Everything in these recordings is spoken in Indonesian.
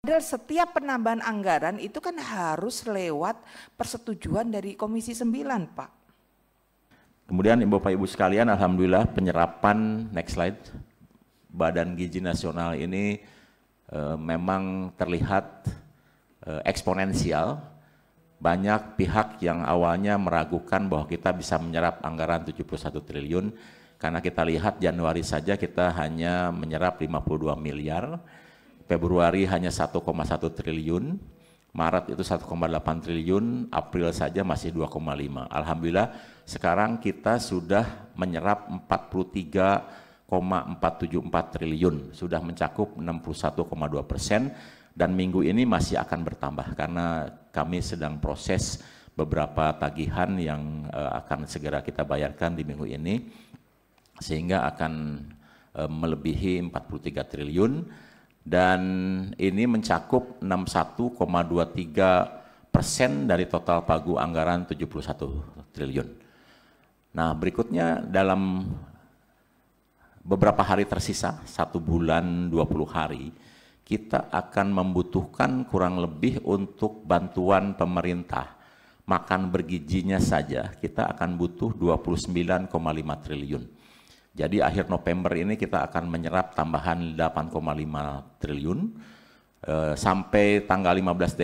Padahal setiap penambahan anggaran itu kan harus lewat persetujuan dari Komisi 9, Pak. Kemudian Bapak Ibu sekalian, alhamdulillah penyerapan, next slide, Badan Gizi Nasional ini memang terlihat eksponensial. Banyak pihak yang awalnya meragukan bahwa kita bisa menyerap anggaran 71 triliun, karena kita lihat Januari saja kita hanya menyerap 52 miliar, Februari hanya 1,1 triliun, Maret itu 1,8 triliun, April saja masih 2,5. Alhamdulillah sekarang kita sudah menyerap 43,474 triliun, sudah mencakup 61,2%, dan minggu ini masih akan bertambah karena kami sedang proses beberapa tagihan yang akan segera kita bayarkan di minggu ini, sehingga akan melebihi 43 triliun. Dan ini mencakup 61,23% dari total pagu anggaran 71 triliun. Nah, berikutnya dalam beberapa hari tersisa, 1 bulan 20 hari, kita akan membutuhkan kurang lebih untuk bantuan pemerintah. Makan bergizinya saja kita akan butuh 29,5 triliun. Jadi akhir November ini kita akan menyerap tambahan 8,5 triliun, sampai tanggal 15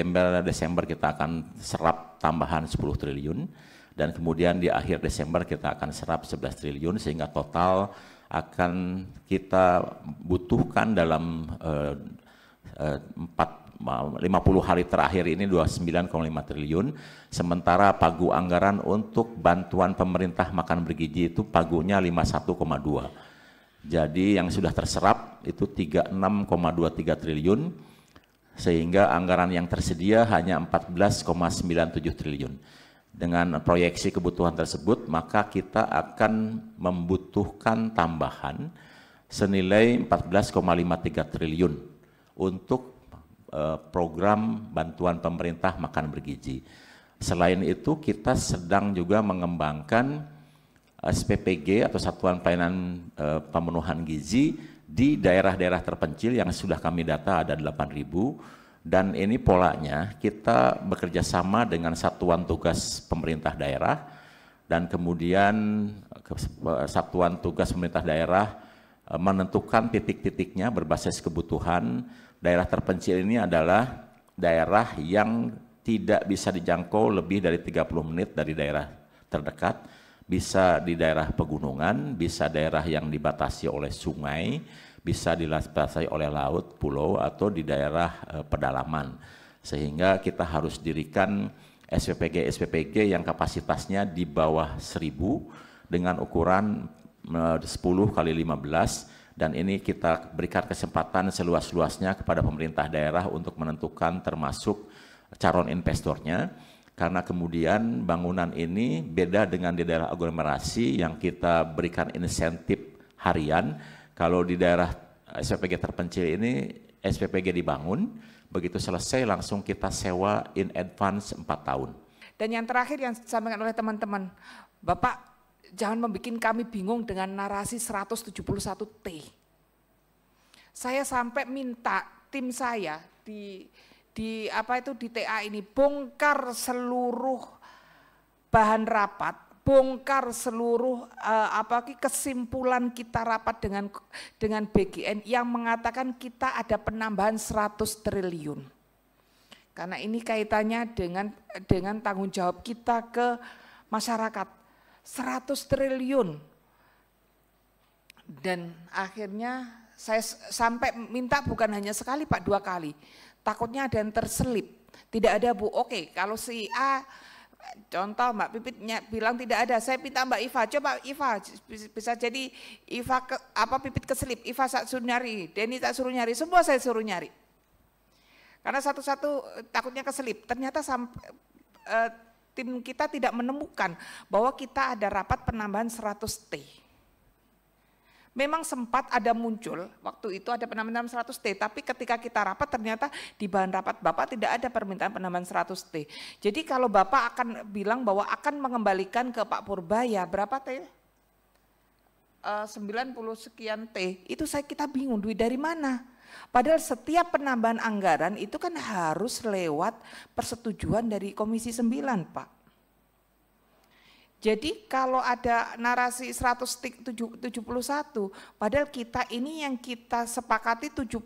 Desember kita akan serap tambahan 10 triliun, dan kemudian di akhir Desember kita akan serap 11 triliun, sehingga total akan kita butuhkan dalam 50 hari terakhir ini 29,5 triliun, sementara pagu anggaran untuk bantuan pemerintah makan bergizi itu pagunya 51,2. Jadi yang sudah terserap itu 36,23 triliun, sehingga anggaran yang tersedia hanya 14,97 triliun. Dengan proyeksi kebutuhan tersebut, maka kita akan membutuhkan tambahan senilai 14,53 triliun untuk program bantuan pemerintah makan bergizi. Selain itu kita sedang juga mengembangkan SPPG atau Satuan Pelayanan Pemenuhan Gizi di daerah-daerah terpencil yang sudah kami data ada 8.000, dan ini polanya kita bekerja sama dengan satuan tugas pemerintah daerah, dan kemudian satuan tugas pemerintah daerah menentukan titik-titiknya berbasis kebutuhan. Daerah terpencil ini adalah daerah yang tidak bisa dijangkau lebih dari 30 menit dari daerah terdekat, bisa di daerah pegunungan, bisa daerah yang dibatasi oleh sungai, bisa dibatasi oleh laut, pulau, atau di daerah pedalaman. Sehingga kita harus dirikan SPPG yang kapasitasnya di bawah 1.000 dengan ukuran 10 kali 15, dan ini kita berikan kesempatan seluas-luasnya kepada pemerintah daerah untuk menentukan termasuk calon investornya, karena kemudian bangunan ini beda dengan di daerah aglomerasi yang kita berikan insentif harian. Kalau di daerah SPPG terpencil ini SPPG dibangun, begitu selesai langsung kita sewa in advance 4 tahun. Dan yang terakhir yang disampaikan oleh teman-teman, Bapak jangan membuat kami bingung dengan narasi 171T. Saya sampai minta tim saya di TA ini bongkar seluruh bahan rapat, bongkar seluruh kesimpulan kita rapat dengan BGN yang mengatakan kita ada penambahan 100 triliun. Karena ini kaitannya dengan tanggung jawab kita ke masyarakat. 100 triliun, dan akhirnya saya sampai minta bukan hanya sekali Pak, 2 kali, takutnya ada yang terselip. Tidak ada Bu, oke kalau si A, contoh Mbak Pipit bilang tidak ada, saya minta Mbak Iva, coba Iva, bisa jadi Iva Pipit keselip, Iva tak suruh nyari, Denny tak suruh nyari, semua saya suruh nyari. Karena satu-satu takutnya keselip, ternyata tim kita tidak menemukan bahwa kita ada rapat penambahan 100T. Memang sempat ada muncul, waktu itu ada penambahan 100T, tapi ketika kita rapat ternyata di bahan rapat Bapak tidak ada permintaan penambahan 100T. Jadi kalau Bapak akan bilang bahwa akan mengembalikan ke Pak Purbaya, berapa T? 90 sekian T, itu kita bingung duit dari mana. Padahal setiap penambahan anggaran itu kan harus lewat persetujuan dari Komisi 9, Pak. Jadi kalau ada narasi 171, padahal kita ini yang kita sepakati 71,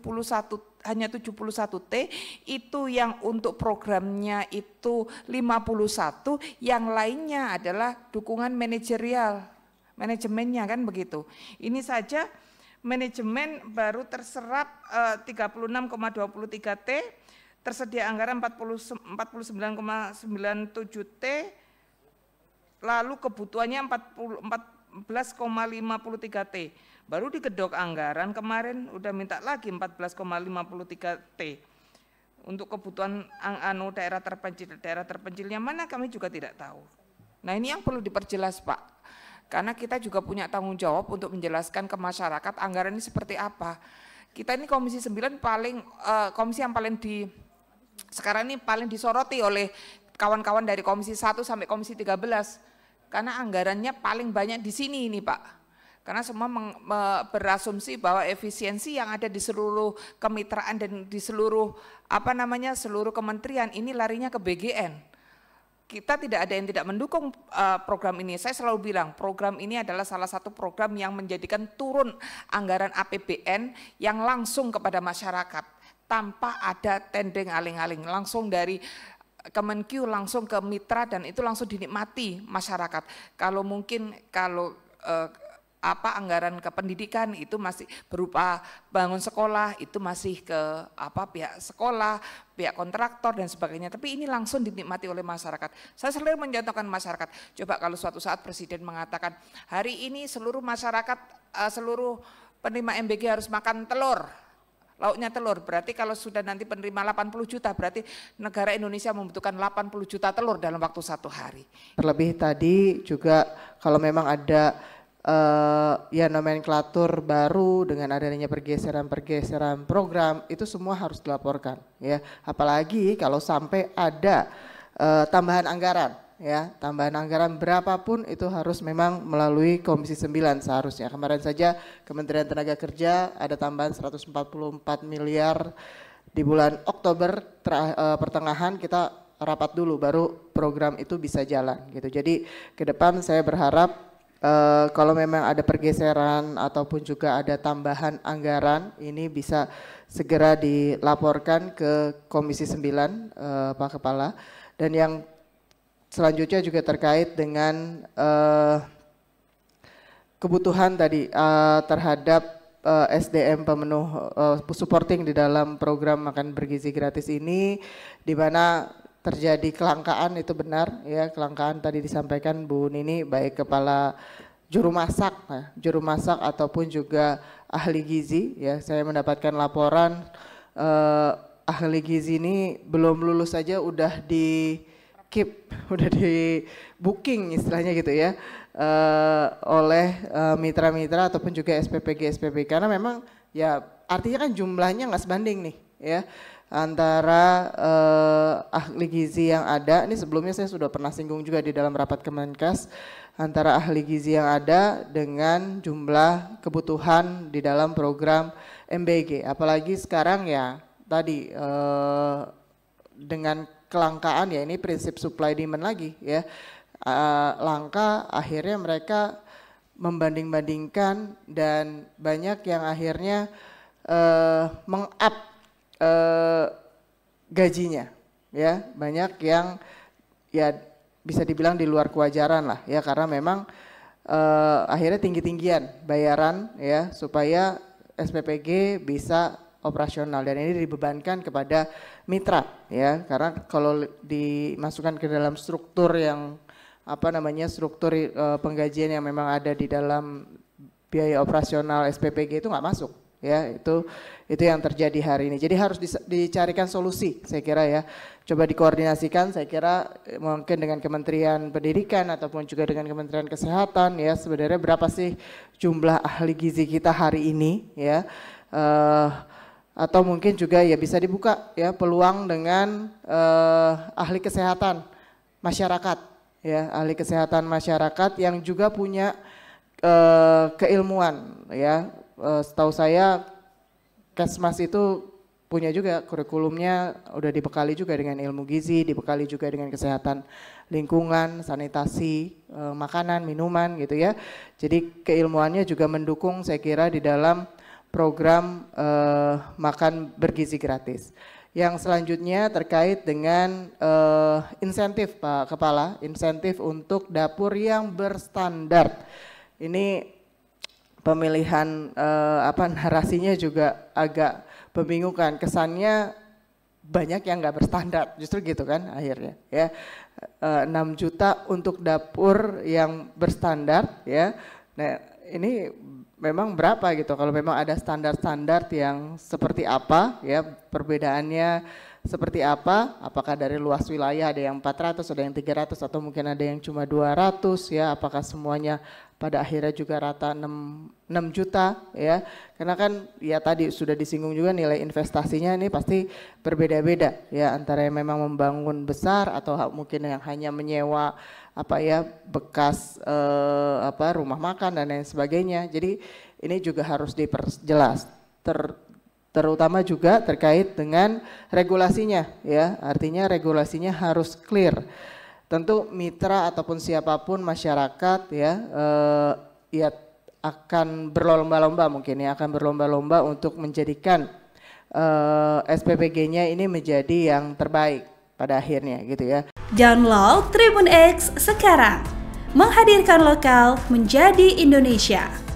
hanya 71T, itu yang untuk programnya itu 51, yang lainnya adalah dukungan manajerial, manajemennya kan begitu. Ini saja manajemen baru terserap 36,23 T, tersedia anggaran 49,97 T, lalu kebutuhannya 14,53 T. Baru digedok anggaran kemarin udah minta lagi 14,53 T. Untuk kebutuhan daerah terpencilnya mana kami juga tidak tahu. Nah ini yang perlu diperjelas Pak. Karena kita juga punya tanggung jawab untuk menjelaskan ke masyarakat anggaran ini seperti apa. Kita ini Komisi 9 komisi yang sekarang ini paling disoroti oleh kawan-kawan dari Komisi 1 sampai Komisi 13. Karena anggarannya paling banyak di sini ini Pak. Karena semua berasumsi bahwa efisiensi yang ada di seluruh kemitraan dan di seluruh seluruh kementerian ini larinya ke BGN. Kita tidak ada yang tidak mendukung program ini. Saya selalu bilang program ini adalah salah satu program yang menjadikan turun anggaran APBN yang langsung kepada masyarakat tanpa ada tendeng aling-aling, langsung dari Kemenkyu langsung ke mitra dan itu langsung dinikmati masyarakat. Kalau mungkin anggaran ke pendidikan itu masih berupa bangun sekolah, itu masih ke pihak sekolah, pihak kontraktor dan sebagainya. Tapi ini langsung dinikmati oleh masyarakat. Saya selalu mencontohkan masyarakat. Coba kalau suatu saat Presiden mengatakan hari ini seluruh masyarakat, seluruh penerima MBG harus makan telur. Lauknya telur, berarti kalau sudah nanti penerima 80 juta, berarti negara Indonesia membutuhkan 80 juta telur dalam waktu 1 hari. Terlebih tadi juga kalau memang ada nomenklatur baru dengan adanya pergeseran program, itu semua harus dilaporkan ya. Apalagi kalau sampai ada tambahan anggaran ya, tambahan anggaran berapapun itu harus memang melalui Komisi 9 seharusnya. Kemarin saja Kementerian Tenaga Kerja ada tambahan 144 miliar di bulan Oktober pertengahan, kita rapat dulu baru program itu bisa jalan gitu. Jadi ke depan saya berharap kalau memang ada pergeseran ataupun juga ada tambahan anggaran ini bisa segera dilaporkan ke Komisi 9 Pak Kepala. Dan yang selanjutnya juga terkait dengan kebutuhan tadi terhadap SDM pemenuh supporting di dalam program makan bergizi gratis ini, di mana terjadi kelangkaan, itu benar ya, kelangkaan tadi disampaikan Bu Nini, baik kepala juru masak ataupun juga ahli gizi ya. Saya mendapatkan laporan ahli gizi ini belum lulus saja udah di booking istilahnya gitu ya oleh mitra-mitra ataupun juga SPPG karena memang ya artinya kan jumlahnya nggak sebanding nih ya antara ahli gizi yang ada. Ini sebelumnya saya sudah pernah singgung juga di dalam rapat Kemenkes, antara ahli gizi yang ada dengan jumlah kebutuhan di dalam program MBG. Apalagi sekarang ya tadi dengan kelangkaan ya, ini prinsip supply demand lagi ya, langka, akhirnya mereka membanding-bandingkan dan banyak yang akhirnya meng-up gajinya ya, banyak yang ya bisa dibilang di luar kewajaran lah ya, karena memang akhirnya tinggi-tinggian bayaran ya supaya SPPG bisa operasional, dan ini dibebankan kepada mitra ya, karena kalau dimasukkan ke dalam struktur yang struktur penggajian yang memang ada di dalam biaya operasional SPPG itu nggak masuk ya, itu yang terjadi hari ini. Jadi harus dicarikan solusi, saya kira ya, coba dikoordinasikan, saya kira mungkin dengan Kementerian Pendidikan ataupun juga dengan Kementerian Kesehatan ya, sebenarnya berapa sih jumlah ahli gizi kita hari ini ya, atau mungkin juga ya bisa dibuka ya peluang dengan ahli kesehatan masyarakat ya, ahli kesehatan masyarakat yang juga punya keilmuan ya. Setahu saya Kesmas itu punya juga kurikulumnya, udah dibekali juga dengan ilmu gizi, dibekali juga dengan kesehatan lingkungan, sanitasi, makanan, minuman gitu ya. Jadi keilmuannya juga mendukung saya kira di dalam program makan bergizi gratis. Yang selanjutnya terkait dengan insentif Pak Kepala, insentif untuk dapur yang berstandar. Ini pemilihan narasinya juga agak membingungkan, kesannya banyak yang nggak berstandar, justru gitu kan akhirnya ya. 6 juta untuk dapur yang berstandar ya. Nah ini memang berapa gitu, kalau memang ada standar-standar yang seperti apa ya, perbedaannya seperti apa, apakah dari luas wilayah ada yang 400, ada yang 300 atau mungkin ada yang cuma 200 ya, apakah semuanya pada akhirnya juga rata 6 juta ya, karena kan ya tadi sudah disinggung juga nilai investasinya ini pasti berbeda-beda ya, antara yang memang membangun besar atau mungkin yang hanya menyewa bekas rumah makan dan lain sebagainya. Jadi ini juga harus diperjelas, terutama juga terkait dengan regulasinya ya, artinya regulasinya harus clear. Tentu mitra ataupun siapapun masyarakat ya akan berlomba-lomba mungkin ya, akan berlomba-lomba untuk menjadikan SPPG-nya ini menjadi yang terbaik pada akhirnya gitu ya. Download Tribun X sekarang, menghadirkan lokal menjadi Indonesia.